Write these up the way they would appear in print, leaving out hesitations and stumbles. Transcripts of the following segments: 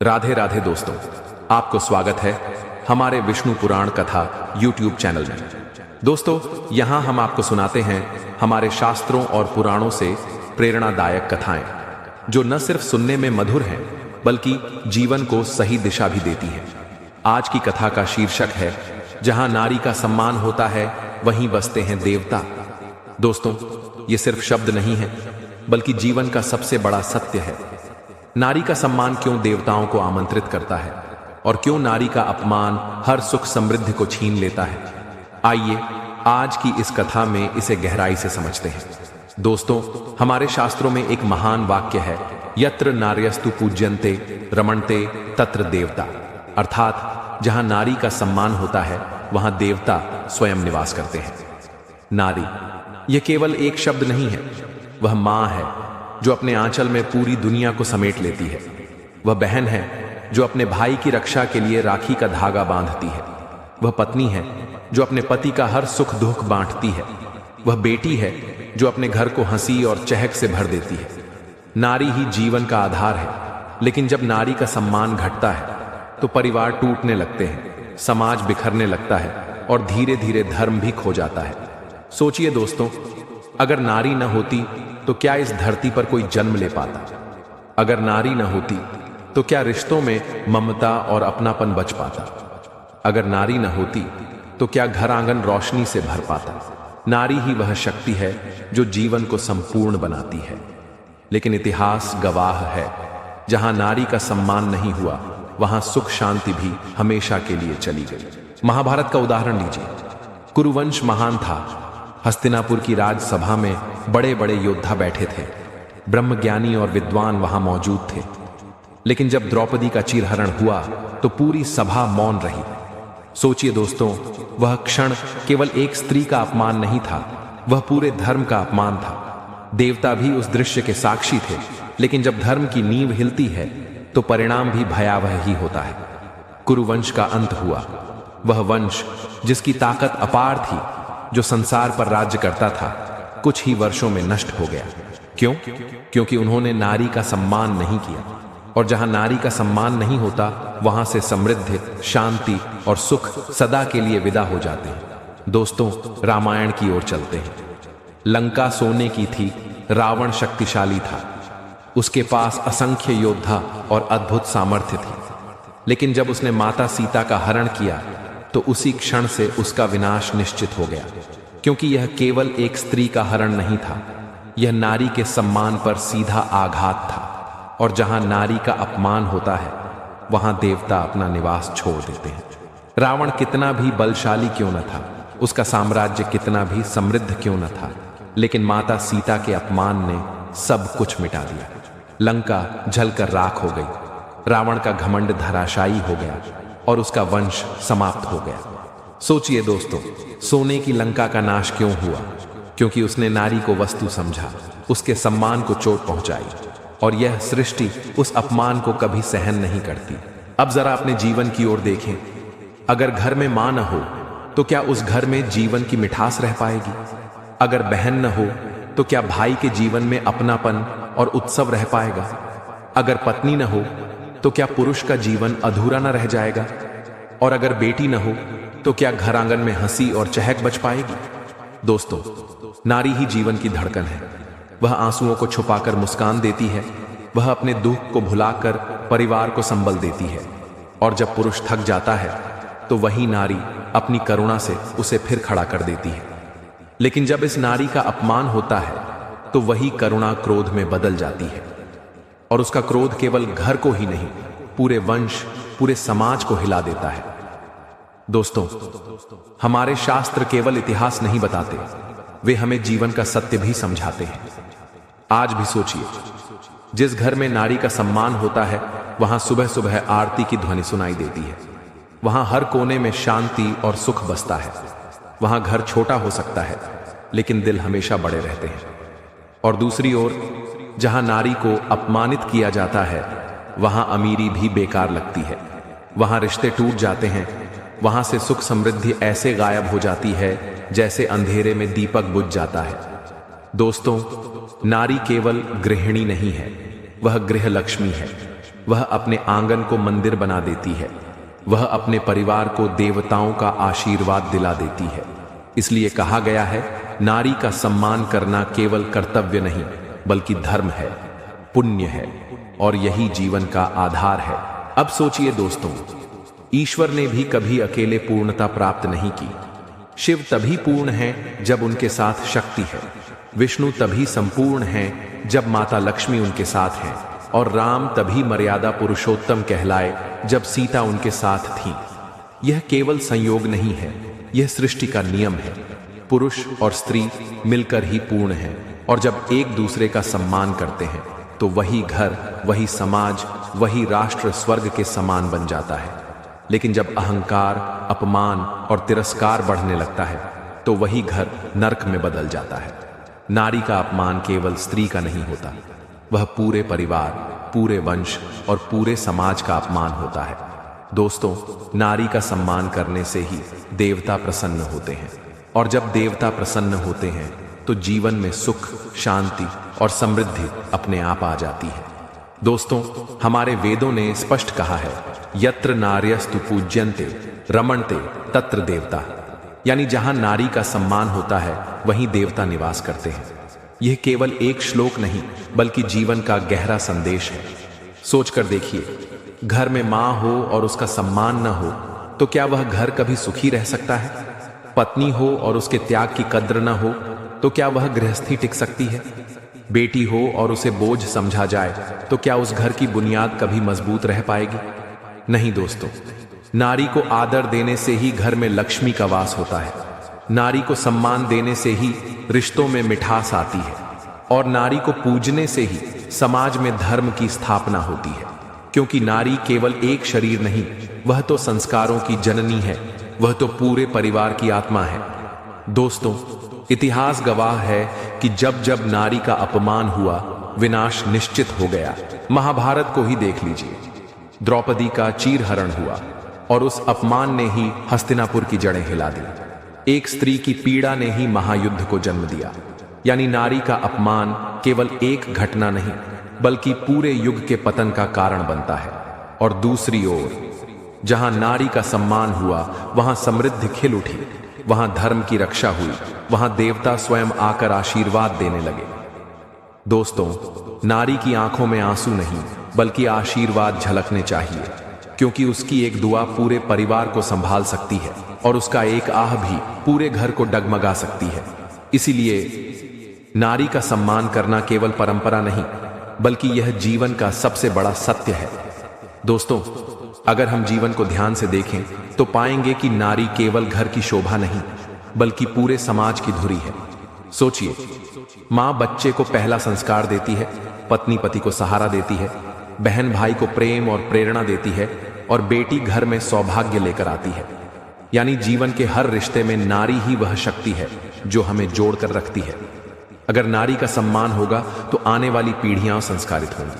राधे राधे दोस्तों, आपको स्वागत है हमारे विष्णु पुराण कथा YouTube चैनल में। दोस्तों, यहाँ हम आपको सुनाते हैं हमारे शास्त्रों और पुराणों से प्रेरणादायक कथाएं, जो न सिर्फ सुनने में मधुर हैं, बल्कि जीवन को सही दिशा भी देती हैं। आज की कथा का शीर्षक है, जहां नारी का सम्मान होता है वहीं बसते हैं देवता। दोस्तों, ये सिर्फ शब्द नहीं है, बल्कि जीवन का सबसे बड़ा सत्य है। नारी का सम्मान क्यों देवताओं को आमंत्रित करता है और क्यों नारी का अपमान हर सुख समृद्धि को छीन लेता है? आइए आज की इस कथा में इसे गहराई से समझते हैं। दोस्तों, हमारे शास्त्रों में एक महान वाक्य है, यत्र नार्यस्तु पूज्यन्ते रमणते तत्र देवता। अर्थात जहां नारी का सम्मान होता है वहां देवता स्वयं निवास करते हैं। नारी यह केवल एक शब्द नहीं है, वह मां है जो अपने आंचल में पूरी दुनिया को समेट लेती है। वह बहन है जो अपने भाई की रक्षा के लिए राखी का धागा बांधती है। वह पत्नी है जो अपने पति का हर सुख दुख बांटती है। वह बेटी है जो अपने घर को हंसी और चहक से भर देती है। नारी ही जीवन का आधार है, लेकिन जब नारी का सम्मान घटता है तो परिवार टूटने लगते हैं, समाज बिखरने लगता है और धीरे धीरे धर्म भी खो जाता है। सोचिए दोस्तों, अगर नारी न होती तो क्या इस धरती पर कोई जन्म ले पाता? अगर नारी न होती तो क्या रिश्तों में ममता और अपनापन बच पाता? अगर नारी न होती तो क्या घर आंगन रोशनी से भर पाता? नारी ही वह शक्ति है जो जीवन को संपूर्ण बनाती है। लेकिन इतिहास गवाह है, जहां नारी का सम्मान नहीं हुआ वहां सुख शांति भी हमेशा के लिए चली गई। महाभारत का उदाहरण लीजिए। कुरुवंश महान था। हस्तिनापुर की राजसभा में बड़े बड़े योद्धा बैठे थे। ब्रह्मज्ञानी और विद्वान वहां मौजूद थे। लेकिन जब द्रौपदी का चीरहरण हुआ तो पूरी सभा मौन रही। सोचिए दोस्तों, वह क्षण केवल एक स्त्री का अपमान नहीं था, वह पूरे धर्म का अपमान था। देवता भी उस दृश्य के साक्षी थे, लेकिन जब धर्म की नींव हिलती है तो परिणाम भी भयावह ही होता है। कुरुवंश का अंत हुआ। वह वंश जिसकी ताकत अपार थी, जो संसार पर राज्य करता था, कुछ ही वर्षों में नष्ट हो गया। क्यों? क्योंकि उन्होंने नारी का सम्मान नहीं किया। और जहां नारी का सम्मान नहीं होता, वहां से समृद्धि, शांति और सुख सदा के लिए विदा हो जाते हैं। दोस्तों, रामायण की ओर चलते हैं। लंका सोने की थी, रावण शक्तिशाली था, उसके पास असंख्य योद्धा और अद्भुत सामर्थ्य थी। लेकिन जब उसने माता सीता का हरण किया तो उसी क्षण से उसका विनाश निश्चित हो गया। क्योंकि यह केवल एक स्त्री का हरण नहीं था, यह नारी के सम्मान पर सीधा आघात था। और जहां नारी का अपमान होता है वहां देवता अपना निवास छोड़ देते हैं। रावण कितना भी बलशाली क्यों न था, उसका साम्राज्य कितना भी समृद्ध क्यों न था, लेकिन माता सीता के अपमान ने सब कुछ मिटा दिया। लंका जलकर राख हो गई, रावण का घमंड धराशायी हो गया और उसका वंश समाप्त हो गया। सोचिए दोस्तों, सोने की लंका का नाश क्यों हुआ? क्योंकि उसने नारी को वस्तु समझा, उसके सम्मान को चोट पहुंचाई। और यह सृष्टि उस अपमान को कभी सहन नहीं करती। अब जरा अपने जीवन की ओर देखें। अगर घर में मां न हो तो क्या उस घर में जीवन की मिठास रह पाएगी? अगर बहन न हो तो क्या भाई के जीवन में अपनापन और उत्सव रह पाएगा? अगर पत्नी न हो तो क्या पुरुष का जीवन अधूरा न रह जाएगा? और अगर बेटी न हो तो क्या घर आंगन में हंसी और चहक बच पाएगी? दोस्तों, नारी ही जीवन की धड़कन है। वह आंसुओं को छुपाकर मुस्कान देती है, वह अपने दुख को भुलाकर परिवार को संबल देती है। और जब पुरुष थक जाता है तो वही नारी अपनी करुणा से उसे फिर खड़ा कर देती है। लेकिन जब इस नारी का अपमान होता है तो वही करुणा क्रोध में बदल जाती है। और उसका क्रोध केवल घर को ही नहीं, पूरे वंश, पूरे समाज को हिला देता है। दोस्तों, हमारे शास्त्र केवल इतिहास नहीं बताते, वे हमें जीवन का सत्य भी समझाते हैं। आज भी सोचिए, जिस घर में नारी का सम्मान होता है वहां सुबह सुबह आरती की ध्वनि सुनाई देती है। वहां हर कोने में शांति और सुख बसता है। वहां घर छोटा हो सकता है, लेकिन दिल हमेशा बड़े रहते हैं। और दूसरी ओर, जहां नारी को अपमानित किया जाता है वहां अमीरी भी बेकार लगती है। वहां रिश्ते टूट जाते हैं, वहां से सुख समृद्धि ऐसे गायब हो जाती है जैसे अंधेरे में दीपक बुझ जाता है। दोस्तों, नारी केवल गृहिणी नहीं है, वह गृह लक्ष्मी है। वह अपने आंगन को मंदिर बना देती है। वह अपने परिवार को देवताओं का आशीर्वाद दिला देती है। इसलिए कहा गया है, नारी का सम्मान करना केवल कर्तव्य नहीं बल्कि धर्म है, पुण्य है और यही जीवन का आधार है। अब सोचिए दोस्तों, ईश्वर ने भी कभी अकेले पूर्णता प्राप्त नहीं की। शिव तभी पूर्ण हैं जब उनके साथ शक्ति है, विष्णु तभी संपूर्ण हैं जब माता लक्ष्मी उनके साथ हैं, और राम तभी मर्यादा पुरुषोत्तम कहलाए जब सीता उनके साथ थी। यह केवल संयोग नहीं है, यह सृष्टि का नियम है। पुरुष और स्त्री मिलकर ही पूर्ण हैं, और जब एक दूसरे का सम्मान करते हैं तो वही घर, वही समाज, वही राष्ट्र स्वर्ग के समान बन जाता है। लेकिन जब अहंकार, अपमान और तिरस्कार बढ़ने लगता है तो वही घर नरक में बदल जाता है। नारी का अपमान केवल स्त्री का नहीं होता, वह पूरे परिवार, पूरे वंश और पूरे समाज का अपमान होता है। दोस्तों, नारी का सम्मान करने से ही देवता प्रसन्न होते हैं, और जब देवता प्रसन्न होते हैं तो जीवन में सुख, शांति और समृद्धि अपने आप आ जाती है। दोस्तों, हमारे वेदों ने स्पष्ट कहा है, यत्र नार्यस्तु पूज्यन्ते रमणते तत्र देवता, यानी जहां नारी का सम्मान होता है वहीं देवता निवास करते हैं। यह केवल एक श्लोक नहीं बल्कि जीवन का गहरा संदेश है। सोचकर देखिए, घर में मां हो और उसका सम्मान न हो तो क्या वह घर कभी सुखी रह सकता है? पत्नी हो और उसके त्याग की कद्र न हो तो क्या वह गृहस्थी टिक सकती है? बेटी हो और उसे बोझ समझा जाए तो क्या उस घर की बुनियाद कभी मजबूत रह पाएगी? नहीं दोस्तों, नारी को आदर देने से ही घर में लक्ष्मी का वास होता है। नारी को सम्मान देने से ही रिश्तों में मिठास आती है, और नारी को पूजने से ही समाज में धर्म की स्थापना होती है। क्योंकि नारी केवल एक शरीर नहीं, वह तो संस्कारों की जननी है, वह तो पूरे परिवार की आत्मा है। दोस्तों, इतिहास गवाह है कि जब जब नारी का अपमान हुआ, विनाश निश्चित हो गया। महाभारत को ही देख लीजिए, द्रौपदी का चीरहरण हुआ और उस अपमान ने ही हस्तिनापुर की जड़ें हिला दी। एक स्त्री की पीड़ा ने ही महायुद्ध को जन्म दिया। यानी नारी का अपमान केवल एक घटना नहीं बल्कि पूरे युग के पतन का कारण बनता है। और दूसरी ओर, जहां नारी का सम्मान हुआ वहां समृद्धि खिल उठी, वहां धर्म की रक्षा हुई, वहां देवता स्वयं आकर आशीर्वाद देने लगे। दोस्तों, नारी की आंखों में आंसू नहीं बल्कि आशीर्वाद झलकने चाहिए, क्योंकि उसकी एक दुआ पूरे परिवार को संभाल सकती है और उसका एक आह भी पूरे घर को डगमगा सकती है। इसीलिए नारी का सम्मान करना केवल परंपरा नहीं बल्कि यह जीवन का सबसे बड़ा सत्य है। दोस्तों, अगर हम जीवन को ध्यान से देखें तो पाएंगे कि नारी केवल घर की शोभा नहीं बल्कि पूरे समाज की धुरी है। सोचिए, मां बच्चे को पहला संस्कार देती है, पत्नी पति को सहारा देती है, बहन भाई को प्रेम और प्रेरणा देती है, और बेटी घर में सौभाग्य लेकर आती है। यानी जीवन के हर रिश्ते में नारी ही वह शक्ति है जो हमें जोड़कर रखती है। अगर नारी का सम्मान होगा तो आने वाली पीढ़ियां संस्कारित होंगी,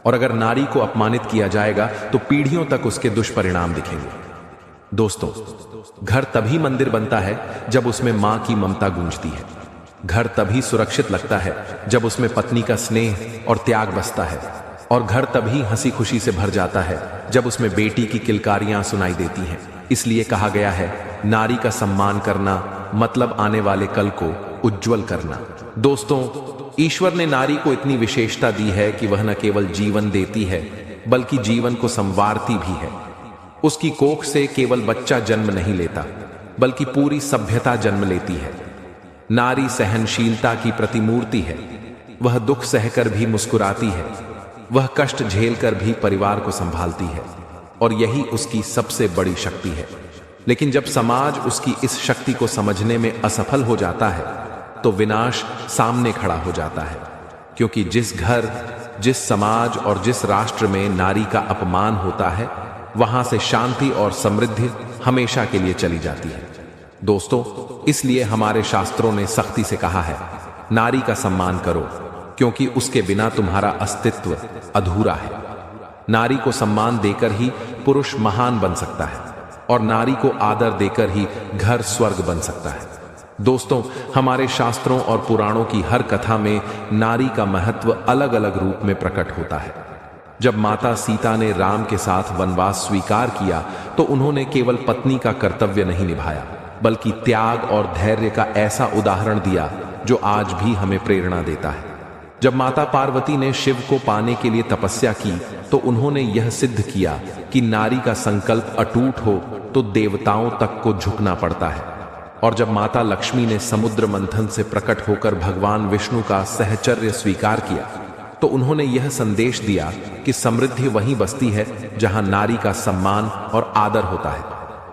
और अगर नारी को अपमानित किया जाएगा तो पीढ़ियों तक उसके दुष्परिणाम दिखेंगे। दोस्तों, घर तभी मंदिर बनता है जब उसमें मां की ममता गूंजती है। घर तभी सुरक्षित लगता है जब उसमें पत्नी का स्नेह और त्याग बसता है, और घर तभी हंसी खुशी से भर जाता है जब उसमें बेटी की किलकारियां सुनाई देती हैं। इसलिए कहा गया है, नारी का सम्मान करना मतलब आने वाले कल को उज्जवल करना। दोस्तों, ईश्वर ने नारी को इतनी विशेषता दी है कि वह न केवल जीवन देती है बल्कि जीवन को संवारती भी है। उसकी कोख से केवल बच्चा जन्म नहीं लेता बल्कि पूरी सभ्यता जन्म लेती है। नारी सहनशीलता की प्रतिमूर्ति है। वह दुख सहकर भी मुस्कुराती है, वह कष्ट झेलकर भी परिवार को संभालती है, और यही उसकी सबसे बड़ी शक्ति है। लेकिन जब समाज उसकी इस शक्ति को समझने में असफल हो जाता है तो विनाश सामने खड़ा हो जाता है। क्योंकि जिस घर, जिस समाज और जिस राष्ट्र में नारी का अपमान होता है, वहां से शांति और समृद्धि हमेशा के लिए चली जाती है। दोस्तों, इसलिए हमारे शास्त्रों ने सख्ती से कहा है, नारी का सम्मान करो, क्योंकि उसके बिना तुम्हारा अस्तित्व अधूरा है। नारी को सम्मान देकर ही पुरुष महान बन सकता है, और नारी को आदर देकर ही घर स्वर्ग बन सकता है। दोस्तों, हमारे शास्त्रों और पुराणों की हर कथा में नारी का महत्व अलग अलग रूप में प्रकट होता है। जब माता सीता ने राम के साथ वनवास स्वीकार किया तो उन्होंने केवल पत्नी का कर्तव्य नहीं निभाया, बल्कि त्याग और धैर्य का ऐसा उदाहरण दिया जो आज भी हमें प्रेरणा देता है। जब माता पार्वती ने शिव को पाने के लिए तपस्या की तो उन्होंने यह सिद्ध किया कि नारी का संकल्प अटूट हो तो देवताओं तक को झुकना पड़ता है। और जब माता लक्ष्मी ने समुद्र मंथन से प्रकट होकर भगवान विष्णु का सहचर्य स्वीकार किया तो उन्होंने यह संदेश दिया कि समृद्धि वहीं बसती है जहां नारी का सम्मान और आदर होता है।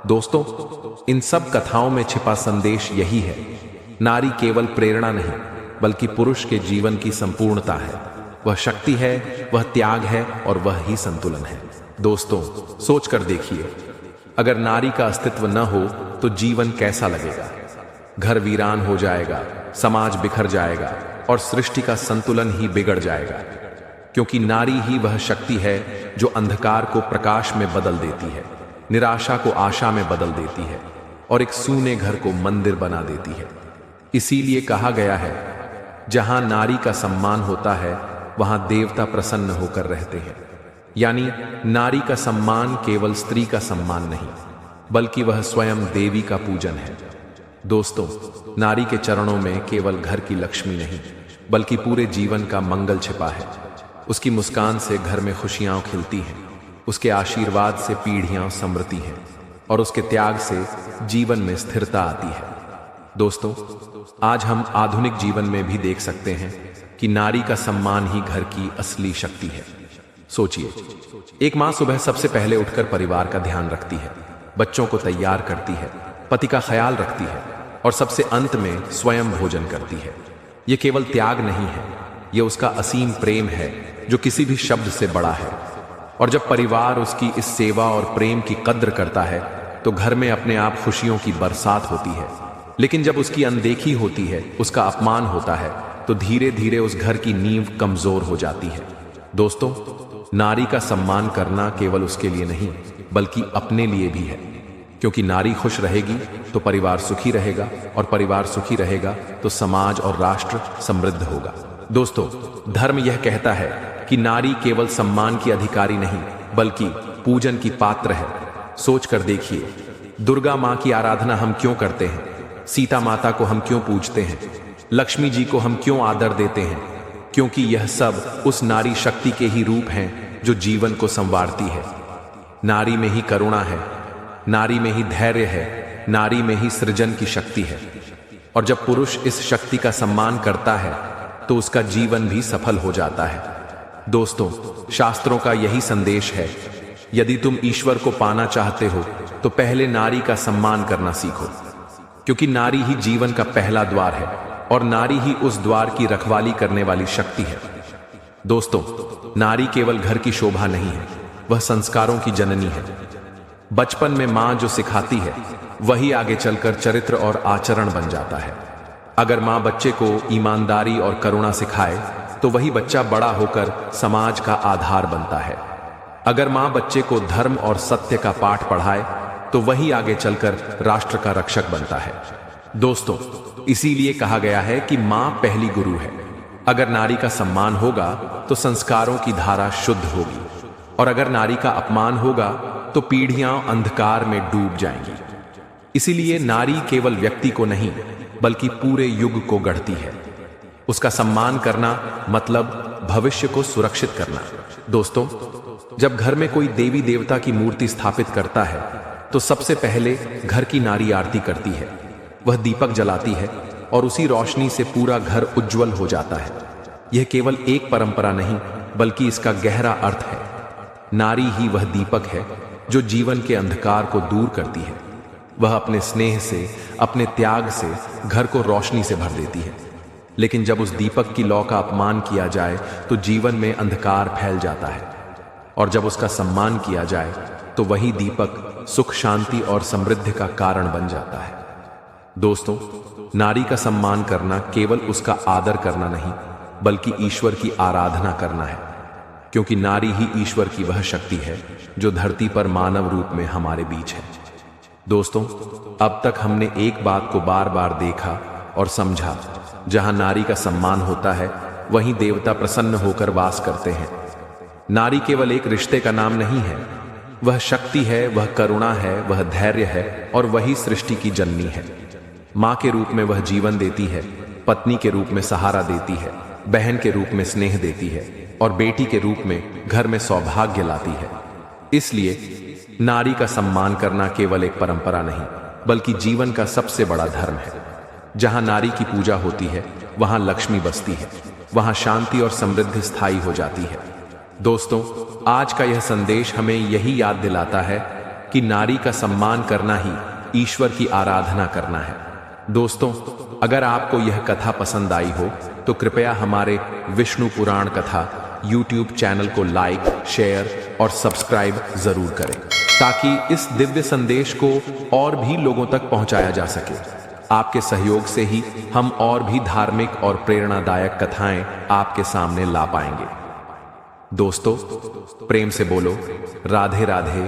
दोस्तों, इन सब कथाओं में छिपा संदेश यही है, नारी केवल प्रेरणा नहीं बल्कि पुरुष के जीवन की संपूर्णता है। वह शक्ति है, वह त्याग है और वह ही संतुलन है। दोस्तों, सोचकर देखिए, अगर नारी का अस्तित्व न हो तो जीवन कैसा लगेगा। घर वीरान हो जाएगा, समाज बिखर जाएगा और सृष्टि का संतुलन ही बिगड़ जाएगा। क्योंकि नारी ही वह शक्ति है जो अंधकार को प्रकाश में बदल देती है, निराशा को आशा में बदल देती है और एक सूने घर को मंदिर बना देती है। इसीलिए कहा गया है, जहां नारी का सम्मान होता है वहां देवता प्रसन्न होकर रहते हैं। यानी नारी का सम्मान केवल स्त्री का सम्मान नहीं बल्कि वह स्वयं देवी का पूजन है। दोस्तों, नारी के चरणों में केवल घर की लक्ष्मी नहीं बल्कि पूरे जीवन का मंगल छिपा है। उसकी मुस्कान से घर में खुशियां खिलती हैं, उसके आशीर्वाद से पीढ़ियां समृद्धि हैं और उसके त्याग से जीवन में स्थिरता आती है। दोस्तों, आज हम आधुनिक जीवन में भी देख सकते हैं कि नारी का सम्मान ही घर की असली शक्ति है। सोचिए, एक मां सुबह सबसे पहले उठकर परिवार का ध्यान रखती है, बच्चों को तैयार करती है, पति का ख्याल रखती है और सबसे अंत में स्वयं भोजन करती है। यह केवल त्याग नहीं है, यह उसका असीम प्रेम है जो किसी भी शब्द से बड़ा है। और जब परिवार उसकी इस सेवा और प्रेम की कद्र करता है तो घर में अपने आप खुशियों की बरसात होती है। लेकिन जब उसकी अनदेखी होती है, उसका अपमान होता है, तो धीरे धीरे उस घर की नींव कमजोर हो जाती है। दोस्तों, नारी का सम्मान करना केवल उसके लिए नहीं बल्कि अपने लिए भी है। क्योंकि नारी खुश रहेगी तो परिवार सुखी रहेगा और परिवार सुखी रहेगा तो समाज और राष्ट्र समृद्ध होगा। दोस्तों, धर्म यह कहता है कि नारी केवल सम्मान की अधिकारी नहीं बल्कि पूजन की पात्र है। सोच कर देखिए, दुर्गा मां की आराधना हम क्यों करते हैं? सीता माता को हम क्यों पूजते हैं? लक्ष्मी जी को हम क्यों आदर देते हैं? क्योंकि यह सब उस नारी शक्ति के ही रूप हैं जो जीवन को संवारती है। नारी में ही करुणा है, नारी में ही धैर्य है, नारी में ही सृजन की शक्ति है। और जब पुरुष इस शक्ति का सम्मान करता है तो उसका जीवन भी सफल हो जाता है। दोस्तों, शास्त्रों का यही संदेश है, यदि तुम ईश्वर को पाना चाहते हो तो पहले नारी का सम्मान करना सीखो। क्योंकि नारी ही जीवन का पहला द्वार है और नारी ही उस द्वार की रखवाली करने वाली शक्ति है। दोस्तों, नारी केवल घर की शोभा नहीं है, वह संस्कारों की जननी है। बचपन में मां जो सिखाती है वही आगे चलकर चरित्र और आचरण बन जाता है। अगर मां बच्चे को ईमानदारी और करुणा सिखाए तो वही बच्चा बड़ा होकर समाज का आधार बनता है। अगर मां बच्चे को धर्म और सत्य का पाठ पढ़ाए तो वही आगे चलकर राष्ट्र का रक्षक बनता है। दोस्तों, इसीलिए कहा गया है कि मां पहली गुरु है। अगर नारी का सम्मान होगा तो संस्कारों की धारा शुद्ध होगी और अगर नारी का अपमान होगा तो पीढ़ियां अंधकार में डूब जाएंगी। इसीलिए नारी केवल व्यक्ति को नहीं बल्कि पूरे युग को गढ़ती है। उसका सम्मान करना मतलब भविष्य को सुरक्षित करना। दोस्तों, जब घर में कोई देवी देवता की मूर्ति स्थापित करता है तो सबसे पहले घर की नारी आरती करती है। वह दीपक जलाती है और उसी रोशनी से पूरा घर उज्जवल हो जाता है। यह केवल एक परंपरा नहीं बल्कि इसका गहरा अर्थ है। नारी ही वह दीपक है जो जीवन के अंधकार को दूर करती है। वह अपने स्नेह से, अपने त्याग से घर को रोशनी से भर देती है। लेकिन जब उस दीपक की लौ का अपमान किया जाए तो जीवन में अंधकार फैल जाता है और जब उसका सम्मान किया जाए तो वही दीपक सुख, शांति और समृद्धि का कारण बन जाता है। दोस्तों, नारी का सम्मान करना केवल उसका आदर करना नहीं बल्कि ईश्वर की आराधना करना है। क्योंकि नारी ही ईश्वर की वह शक्ति है जो धरती पर मानव रूप में हमारे बीच है। दोस्तों, अब तक हमने एक बात को बार बार देखा और समझा, जहां नारी का सम्मान होता है वहीं देवता प्रसन्न होकर वास करते हैं। नारी केवल एक रिश्ते का नाम नहीं है, वह शक्ति है, वह करुणा है, वह धैर्य है और वही सृष्टि की जननी है। माँ के रूप में वह जीवन देती है, पत्नी के रूप में सहारा देती है, बहन के रूप में स्नेह देती है और बेटी के रूप में घर में सौभाग्य लाती है। इसलिए नारी का सम्मान करना केवल एक परंपरा नहीं, बल्कि जीवन का सबसे बड़ा धर्म है। जहां नारी की पूजा होती है, वहां लक्ष्मी बसती है, वहां शांति और समृद्धि स्थायी हो जाती है। दोस्तों, आज का यह संदेश हमें यही याद दिलाता है कि नारी का सम्मान करना ही ईश्वर की आराधना करना है। दोस्तों, अगर आपको यह कथा पसंद आई हो तो कृपया हमारे विष्णु पुराण कथा YouTube चैनल को लाइक, शेयर और सब्सक्राइब जरूर करें, ताकि इस दिव्य संदेश को और भी लोगों तक पहुंचाया जा सके। आपके सहयोग से ही हम और भी धार्मिक और प्रेरणादायक कथाएं आपके सामने ला पाएंगे। दोस्तों, प्रेम से बोलो राधे राधे।